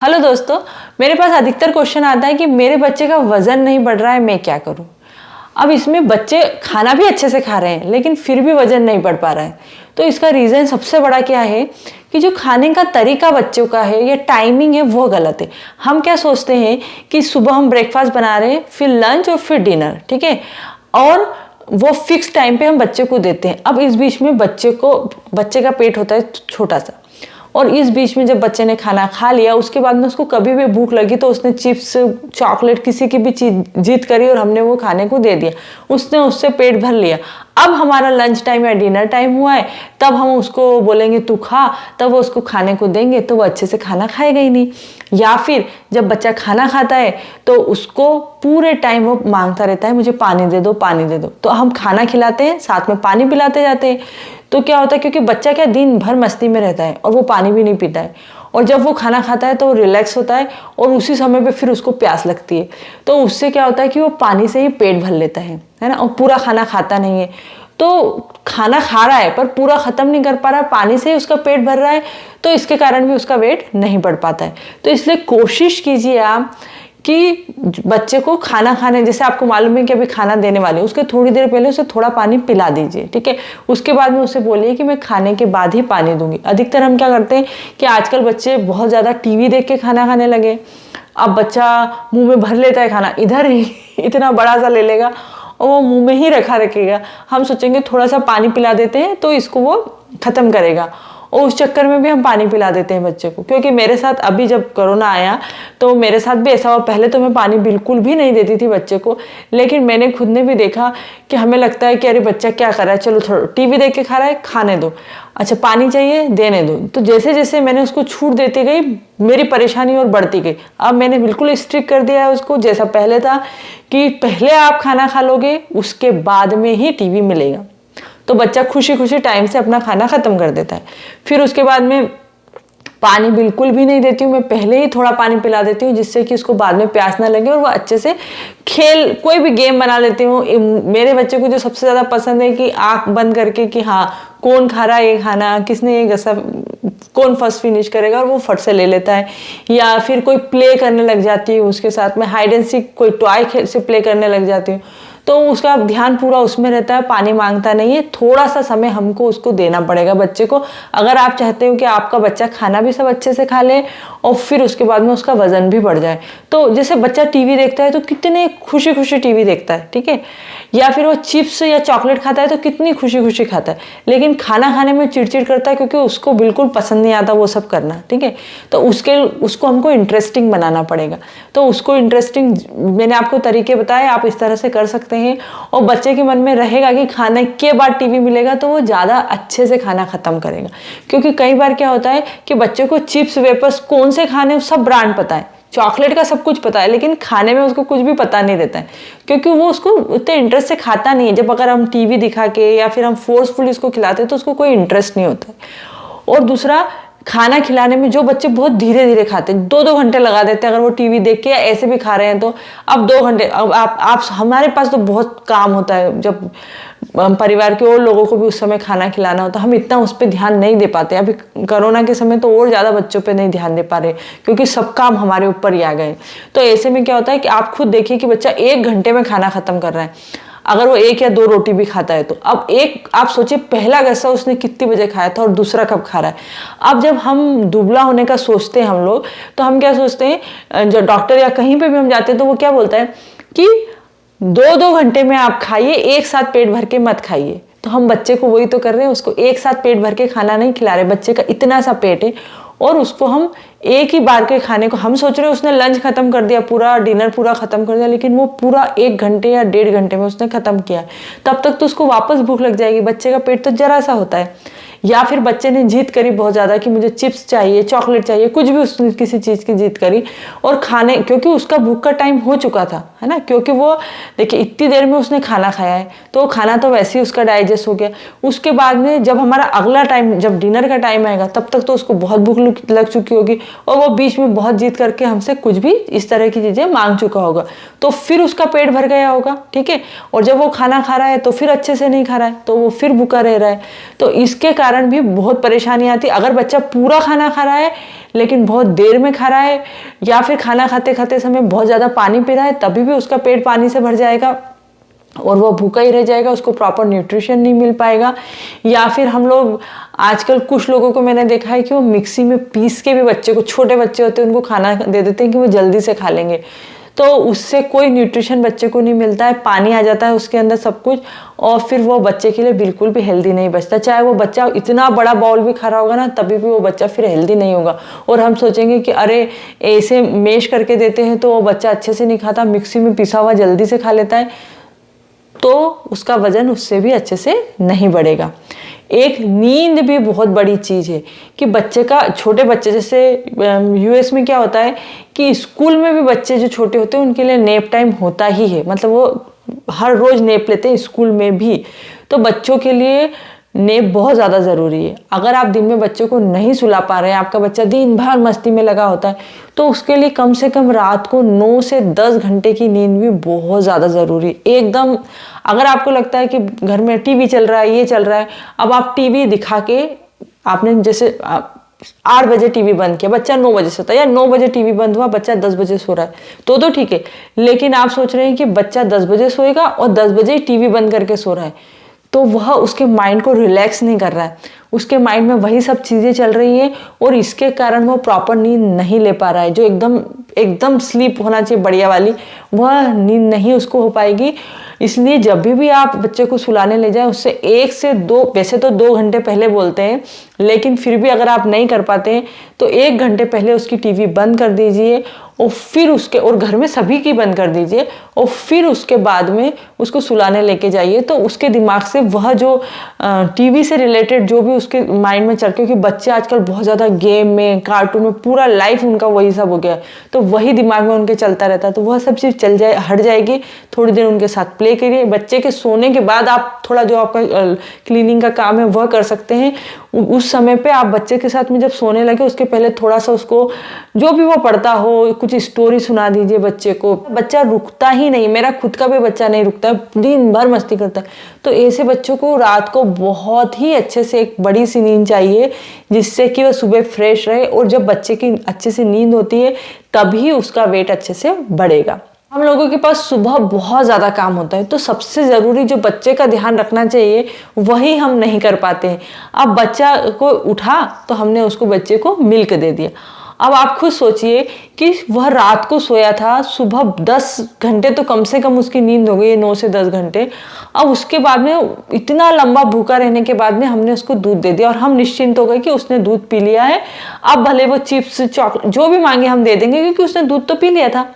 Hello दोस्तों, मेरे पास अधिकतर क्वेश्चन आता है कि मेरे बच्चे का वजन नहीं बढ़ रहा है, मैं क्या करूं। अब इसमें बच्चे खाना भी अच्छे से खा रहे हैं लेकिन फिर भी वजन नहीं बढ़ पा रहा है। तो इसका रीज़न सबसे बड़ा क्या है कि जो खाने का तरीका बच्चों का है या टाइमिंग है वो गलत है। हम क्या सोचते हैं कि सुबह हम ब्रेकफास्ट बना रहे हैं, फिर लंच और फिर डिनर, ठीक है, और वो फिक्स टाइम पे हम बच्चे को देते हैं। अब इस बीच में बच्चे का पेट होता है छोटा सा, और इस बीच में जब बच्चे ने खाना खा लिया उसके बाद में उसको कभी भी भूख लगी तो उसने चिप्स, चॉकलेट, किसी की भी चीज जिद करी और हमने वो खाने को दे दिया, उसने उससे पेट भर लिया। अब हमारा लंच टाइम या डिनर टाइम हुआ है, तब हम उसको बोलेंगे तू खा, तब वो उसको खाने को देंगे तो वो अच्छे से खाना खाएगा ही नहीं। या फिर जब बच्चा खाना खाता है तो उसको पूरे टाइम वो मांगता रहता है मुझे पानी दे दो, पानी दे दो। तो हम खाना खिलाते हैं, साथ में पानी पिलाते जाते हैं। तो क्या होता है, क्योंकि बच्चा क्या दिन भर मस्ती में रहता है और वो पानी भी नहीं पीता है, और जब वो खाना खाता है तो वो रिलैक्स होता है और उसी समय पे फिर उसको प्यास लगती है। तो उससे क्या होता है कि वो पानी से ही पेट भर लेता है ना, और पूरा खाना खाता नहीं है। तो खाना खा रहा है पर पूरा खत्म नहीं कर पा रहा, पानी से ही उसका पेट भर रहा है, तो इसके कारण भी उसका वेट नहीं बढ़ पाता है। तो इसलिए कोशिश कीजिए आप कि बच्चे को खाना खाने, जैसे आपको मालूम है कि अभी खाना देने वाले, उसके थोड़ी देर पहले उसे थोड़ा पानी पिला दीजिए, ठीक है। उसके बाद में उसे बोलिए कि मैं खाने के बाद ही पानी दूंगी। अधिकतर हम क्या करते हैं कि आजकल बच्चे बहुत ज़्यादा टीवी देख के खाना खाने लगे। अब बच्चा मुंह में भर लेता है खाना, इधर ही इतना बड़ा सा ले लेगा और वो मुंह में ही रखा रखेगा। हम सोचेंगे थोड़ा सा पानी पिला देते हैं तो इसको वो ख़त्म करेगा, और उस चक्कर में भी हम पानी पिला देते हैं बच्चे को। क्योंकि मेरे साथ अभी जब कोरोना आया तो मेरे साथ भी ऐसा हुआ। पहले तो मैं पानी बिल्कुल भी नहीं देती थी बच्चे को, लेकिन मैंने खुद ने भी देखा कि हमें लगता है कि अरे बच्चा क्या कर रहा है, चलो थोड़ा टीवी देख के खा रहा है, खाने दो, अच्छा पानी चाहिए देने दो। तो जैसे जैसे मैंने उसको छूट देती गई मेरी परेशानी और बढ़ती गई। अब मैंने बिल्कुल स्ट्रिक्ट कर दिया है उसको, जैसा पहले था कि पहले आप खाना खा लोगे उसके बाद में ही टीवी मिलेगा। तो बच्चा खुशी खुशी टाइम से अपना खाना खत्म कर देता है। फिर उसके बाद में पानी बिल्कुल भी नहीं देती हूँ, मैं पहले ही थोड़ा पानी पिला देती हूँ जिससे कि उसको बाद में प्यास ना लगे और वो अच्छे से कोई भी गेम बना लेती हूँ। मेरे बच्चे को जो सबसे ज़्यादा पसंद है कि आँख बंद करके कि हाँ कौन खा रहा है ये खाना, किसने ये गसा, कौन फर्स्ट फिनिश करेगा, और वो फट से ले लेता है। या फिर कोई प्ले करने लग जाती हूँ उसके साथ में, हाइड एंड सीक कोई टॉय से प्ले करने लग जाती हूँ, तो उसका ध्यान पूरा उसमें रहता है, पानी मांगता नहीं है। थोड़ा सा समय हमको उसको देना पड़ेगा बच्चे को, अगर आप चाहते हो कि आपका बच्चा खाना भी सब अच्छे से खा ले और फिर उसके बाद में उसका वजन भी बढ़ जाए। तो जैसे बच्चा टीवी देखता है तो कितने खुशी खुशी टीवी देखता है, ठीक है, या फिर वो चिप्स या चॉकलेट खाता है तो कितनी खुशी खुशी खाता है, लेकिन खाना खाने में चिड़चिड़ करता है क्योंकि उसको बिल्कुल पसंद नहीं आता वो सब करना, ठीक है। तो उसको हमको इंटरेस्टिंग बनाना पड़ेगा। तो उसको इंटरेस्टिंग मैंने आपको तरीके बताए, आप इस तरह से कर सकते हैं, और बच्चे के मन में रहेगा कि खाने के बाद टीवी मिलेगा तो वो ज़्यादा अच्छे से खाना खत्म करेगा। क्योंकि कई बार क्या होता है कि बच्चे को चिप्स, वेपर्स कौन से खाने सब ब्रांड पता है, चॉकलेट का सब कुछ पता है, लेकिन खाने में उसको कुछ भी पता नहीं रहता है क्योंकि वो उसको उतने इंटरेस्ट से खाता नहीं है। जब अगर हम टीवी दिखा के या फिर हम फोर्सफुली उसको खिलाते हैं तो उसको कोई इंटरेस्ट नहीं होता है। और दूसरा, खाना खिलाने में जो बच्चे बहुत धीरे धीरे खाते हैं, 2-2 घंटे लगा देते हैं, अगर वो टीवी देख के या ऐसे भी खा रहे हैं तो अब 2 घंटे, अब आप हमारे पास तो बहुत काम होता है, जब परिवार के और लोगों को भी उस समय खाना खिलाना होता है, हम इतना उस पर ध्यान नहीं दे पाते। अभी कोरोना के समय तो और ज़्यादा बच्चों पे नहीं ध्यान दे पा रहे क्योंकि सब काम हमारे ऊपर ही आ गए। तो ऐसे में क्या होता है कि आप खुद देखिए कि बच्चा 1 घंटे में खाना खत्म कर रहा है, अगर वो 1 या 2 रोटी भी खाता है तो। अब आप सोचिए पहला गस्सा उसने कितनी बजे खाया था और दूसरा कब खा रहा है। अब जब हम दुबला होने का सोचते हैं हम लोग, तो हम क्या सोचते हैं, जो डॉक्टर या कहीं पे भी हम जाते हैं तो वो क्या बोलता है कि 2-2 घंटे में आप खाइए, एक साथ पेट भर के मत खाइए। तो हम बच्चे को वही तो कर रहे हैं, उसको एक साथ पेट भर के खाना नहीं खिला रहे। बच्चे का इतना सा पेट है और उसको हम एक ही बार के खाने को, हम सोच रहे हैं उसने लंच खत्म कर दिया, पूरा डिनर पूरा खत्म कर दिया, लेकिन वो पूरा 1 घंटे या 1.5 घंटे में उसने खत्म किया। तब तक तो उसको वापस भूख लग जाएगी। बच्चे का पेट तो जरा सा होता है। या फिर बच्चे ने जिद करी बहुत ज़्यादा कि मुझे चिप्स चाहिए, चॉकलेट चाहिए, कुछ भी उसने किसी चीज़ की जिद करी और खाने, क्योंकि उसका भूख का टाइम हो चुका था, है ना, क्योंकि वो देखिए इतनी देर में उसने खाना खाया है तो खाना तो वैसे ही उसका डाइजेस्ट हो गया। उसके बाद में जब हमारा अगला टाइम, जब डिनर का टाइम आएगा, तब तक तो उसको बहुत भूख लग चुकी होगी और वो बीच में बहुत जिद करके हमसे कुछ भी इस तरह की चीज़ें मांग चुका होगा, तो फिर उसका पेट भर गया होगा, ठीक है। और जब वो खाना खा रहा है तो फिर अच्छे से नहीं खा रहा है तो वो फिर भूखा रह रहा है। तो इसके कारण भी बहुत परेशानी आती है। अगर बच्चा पूरा खाना खा रहा है लेकिन बहुत देर में खा रहा है, या फिर खाना खाते खाते समय बहुत ज़्यादा पानी पी रहा है, तभी भी उसका पेट पानी से भर जाएगा और वो भूखा ही रह जाएगा, उसको प्रॉपर न्यूट्रिशन नहीं मिल पाएगा। या फिर हम लोग आजकल कुछ लोगों को मैंने देखा है कि वो मिक्सी में पीस के भी बच्चे को, छोटे बच्चे होते हैं उनको खाना दे देते हैं कि वो जल्दी से खा लेंगे, तो उससे कोई न्यूट्रिशन बच्चे को नहीं मिलता है, पानी आ जाता है उसके अंदर सब कुछ, और फिर वो बच्चे के लिए बिल्कुल भी हेल्दी नहीं बचता। चाहे वो बच्चा इतना बड़ा बाउल भी खा रहा होगा ना, तभी भी वो बच्चा फिर हेल्दी नहीं होगा। और हम सोचेंगे कि अरे ऐसे मैश करके देते हैं तो वो बच्चा अच्छे से नहीं खाता, मिक्सी में पिसा हुआ जल्दी से खा लेता है, तो उसका वजन उससे भी अच्छे से नहीं बढ़ेगा। एक नींद भी बहुत बड़ी चीज़ है कि बच्चे का, छोटे बच्चे जैसे यूएस में क्या होता है कि स्कूल में भी बच्चे जो छोटे होते हैं उनके लिए नैप टाइम होता ही है, मतलब वो हर रोज़ नैप लेते हैं स्कूल में भी। तो बच्चों के लिए नैप बहुत ज़्यादा ज़रूरी है। अगर आप दिन में बच्चों को नहीं सुला पा रहे हैं, आपका बच्चा दिन भर मस्ती में लगा होता है, तो उसके लिए कम से कम रात को 9 से 10 घंटे की नींद भी बहुत ज़्यादा ज़रूरी है एकदम। अगर आपको लगता है कि घर में टीवी चल रहा है, ये चल रहा है, अब आप टीवी दिखा के, आपने जैसे 8 बजे टीवी बंद किया, बच्चा 9 बजे सोता है, या 9 बजे टीवी बंद हुआ, बच्चा 10 बजे सो रहा है, तो ठीक है। लेकिन आप सोच रहे हैं कि बच्चा 10 बजे सोएगा और 10 बजे ही टीवी बंद करके सो रहा है, तो वह उसके माइंड को रिलैक्स नहीं कर रहा है, उसके माइंड में वही सब चीज़ें चल रही हैं और इसके कारण वो प्रॉपर नींद नहीं ले पा रहा है। जो एकदम स्लीप होना चाहिए बढ़िया वाली, वह नींद नहीं उसको हो पाएगी। इसलिए जब भी आप बच्चे को सुलाने ले जाएं, उससे 1 से 2, वैसे तो 2 घंटे पहले बोलते हैं, लेकिन फिर भी अगर आप नहीं कर पाते हैं तो 1 घंटे पहले उसकी टीवी बंद कर दीजिए और फिर और घर में सभी की बंद कर दीजिए, और फिर उसके बाद में उसको सुलाने लेके जाइए। तो उसके दिमाग से वह जो टीवी से रिलेटेड जो भी उसके माइंड में चल, क्योंकि बच्चे आजकल बहुत ज़्यादा गेम में, कार्टून में, पूरा लाइफ उनका वही सब हो गया है, तो वही दिमाग में उनके चलता रहता है, तो वह सब चीज़ हट जाएगी। थोड़ी देर उनके साथ प्ले करिए। बच्चे के सोने के बाद आप थोड़ा जो आपका क्लीनिंग का काम है वह कर सकते हैं। उस समय पे आप बच्चे के साथ में जब सोने लगे, उसके पहले थोड़ा सा उसको जो भी वो पढ़ता हो, कुछ स्टोरी सुना दीजिए बच्चे को। बच्चा रुकता ही नहीं, मेरा खुद का भी बच्चा नहीं रुकता, दिन भर मस्ती करता है। तो ऐसे बच्चों को रात को बहुत ही अच्छे से एक बड़ी सी नींद चाहिए, जिससे कि वह सुबह फ्रेश रहे, और जब बच्चे की अच्छे से नींद होती है तभी उसका वेट अच्छे से बढ़ेगा। हम लोगों के पास सुबह बहुत ज़्यादा काम होता है, तो सबसे ज़रूरी जो बच्चे का ध्यान रखना चाहिए वही हम नहीं कर पाते हैं। अब बच्चा को उठा तो हमने उसको बच्चे को मिल्क दे दिया। अब आप खुद सोचिए कि वह रात को सोया था, सुबह 10 घंटे तो कम से कम उसकी नींद हो गई है, 9 से 10 घंटे। अब उसके बाद में इतना लंबा भूखा रहने के बाद में हमने उसको दूध दे दिया और हम निश्चिंत हो गए कि उसने दूध पी लिया है। अब भले वो चिप्स, चॉकलेट जो भी मांगे हम दे देंगे, क्योंकि उसने दूध तो पी लिया था।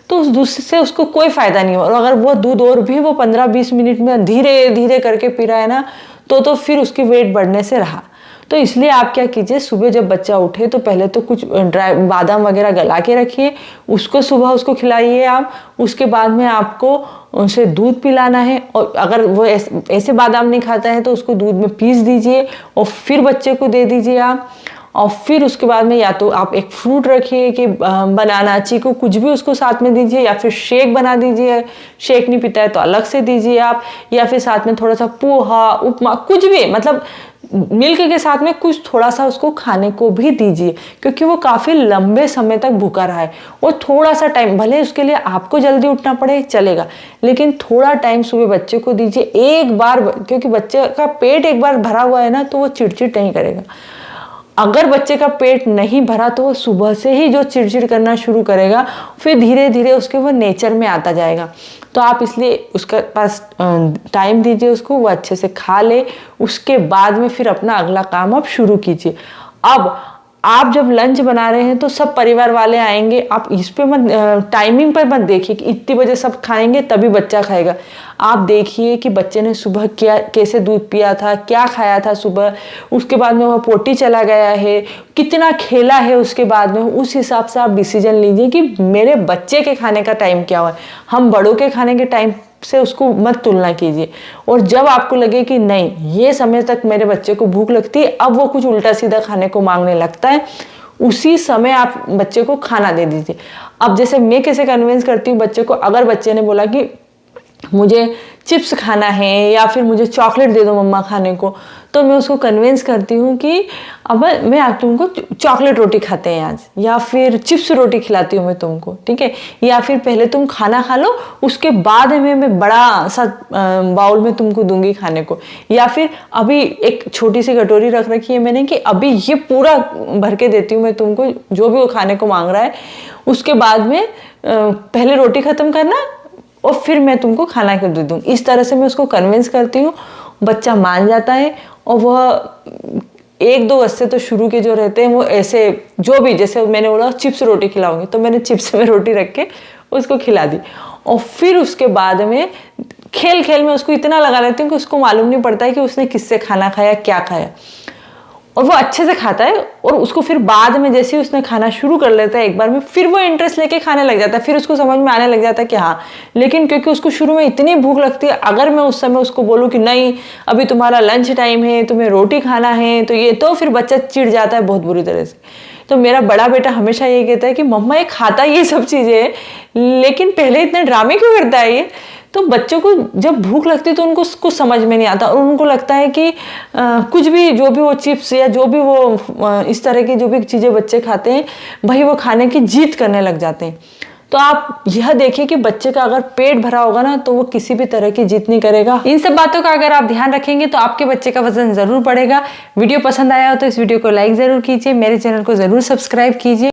तो उस दूध से उसको कोई फायदा नहीं हुआ, और अगर वो दूध और भी वो 15-20 मिनट में धीरे धीरे करके पी रहा है ना, तो फिर उसकी वेट बढ़ने से रहा। तो इसलिए आप क्या कीजिए, सुबह जब बच्चा उठे तो पहले तो कुछ ड्राई बादाम वगैरह गला के रखिए, उसको सुबह उसको खिलाइए आप। उसके बाद में आपको उसे दूध पिलाना है, और अगर वो ऐसे बादाम नहीं खाता है तो उसको दूध में पीस दीजिए और फिर बच्चे को दे दीजिए आप। और फिर उसके बाद में या तो आप एक फ्रूट रखिए कि बनाना, चीकू, कुछ भी उसको साथ में दीजिए, या फिर शेक बना दीजिए। शेक नहीं पीता है तो अलग से दीजिए आप, या फिर साथ में थोड़ा सा पोहा, उपमा, कुछ भी, मतलब मिल्क के साथ में कुछ थोड़ा सा उसको खाने को भी दीजिए, क्योंकि वो काफ़ी लंबे समय तक भूखा रहा है। और थोड़ा सा टाइम, भले उसके लिए आपको जल्दी उठना पड़े चलेगा, लेकिन थोड़ा टाइम सुबह बच्चे को दीजिए एक बार, क्योंकि बच्चे का पेट एक बार भरा हुआ है ना तो वो चिड़चिड़ नहीं करेगा। अगर बच्चे का पेट नहीं भरा तो वो सुबह से ही जो चिड़चिड़ करना शुरू करेगा, फिर धीरे धीरे उसके वो नेचर में आता जाएगा। तो आप इसलिए उसके पास टाइम दीजिए उसको, वो अच्छे से खा ले, उसके बाद में फिर अपना अगला काम आप शुरू कीजिए। अब आप जब लंच बना रहे हैं तो सब परिवार वाले आएंगे, आप इस पे मत, टाइमिंग पर मत देखिए कि इतनी बजे सब खाएंगे तभी बच्चा खाएगा। आप देखिए कि बच्चे ने सुबह क्या, कैसे दूध पिया था, क्या खाया था सुबह, उसके बाद में वह पोटी चला गया है, कितना खेला है उसके बाद में, उस हिसाब से आप डिसीजन लीजिए कि मेरे बच्चे के खाने का टाइम क्या हुआ है। हम बड़ों के खाने के टाइम से उसको मत तुलना कीजिए। और जब आपको लगे कि नहीं, ये समय तक मेरे बच्चे को भूख लगती है, अब वो कुछ उल्टा सीधा खाने को मांगने लगता है, उसी समय आप बच्चे को खाना दे दीजिए। अब जैसे मैं कैसे कन्विंस करती हूँ बच्चे को, अगर बच्चे ने बोला कि मुझे चिप्स खाना है या फिर मुझे चॉकलेट दे दो मम्मा खाने को, तो मैं उसको कन्विंस करती हूँ कि अब मैं आज तुमको चॉकलेट रोटी खाते हैं आज, या फिर चिप्स रोटी खिलाती हूँ मैं तुमको, ठीक है, या फिर पहले तुम खाना खा लो, उसके बाद में मैं बड़ा सा बाउल में तुमको दूंगी खाने को, या फिर अभी एक छोटी सी कटोरी रख रखी है मैंने कि अभी ये पूरा भर के देती हूँ मैं तुमको, जो भी वो खाने को मांग रहा है, उसके बाद में पहले रोटी खत्म करना और फिर मैं तुमको खाना के दे दूँ। इस तरह से मैं उसको कन्विंस करती हूँ, बच्चा मान जाता है। और वह एक दो वस्ते तो शुरू के जो रहते हैं वो ऐसे, जो भी जैसे मैंने बोला चिप्स रोटी खिलाऊंगी, तो मैंने चिप्स में रोटी रख के उसको खिला दी। और फिर उसके बाद में खेल खेल में उसको इतना लगा लेती हूँ कि उसको मालूम नहीं पड़ता है कि उसने किससे खाना खाया, क्या खाया, और वो अच्छे से खाता है। और उसको फिर बाद में जैसे उसने खाना शुरू कर लेता है एक बार में, फिर वो इंटरेस्ट लेके खाने लग जाता है, फिर उसको समझ में आने लग जाता है कि हाँ। लेकिन क्योंकि उसको शुरू में इतनी भूख लगती है, अगर मैं उस समय उसको बोलूँ कि नहीं अभी तुम्हारा लंच टाइम है, तुम्हें रोटी खाना है, तो ये तो फिर बच्चा चिढ़ जाता है बहुत बुरी तरह से। तो मेरा बड़ा बेटा हमेशा ये कहता है कि मम्मा ये खाता ये सब चीज़ें हैं, लेकिन पहले इतने ड्रामे क्यों करता है ये। तो बच्चों को जब भूख लगती है तो उनको कुछ समझ में नहीं आता, और उनको लगता है कि कुछ भी, जो भी वो चिप्स या जो भी वो इस तरह की जो भी चीज़ें बच्चे खाते हैं, वही वो खाने की जिद करने लग जाते हैं। तो आप यह देखिए कि बच्चे का अगर पेट भरा होगा ना, तो वो किसी भी तरह की जिद नहीं करेगा। इन सब बातों का अगर आप ध्यान रखेंगे तो आपके बच्चे का वजन ज़रूर बढ़ेगा। वीडियो पसंद आया हो तो इस वीडियो को लाइक ज़रूर कीजिए, मेरे चैनल को ज़रूर सब्सक्राइब कीजिए।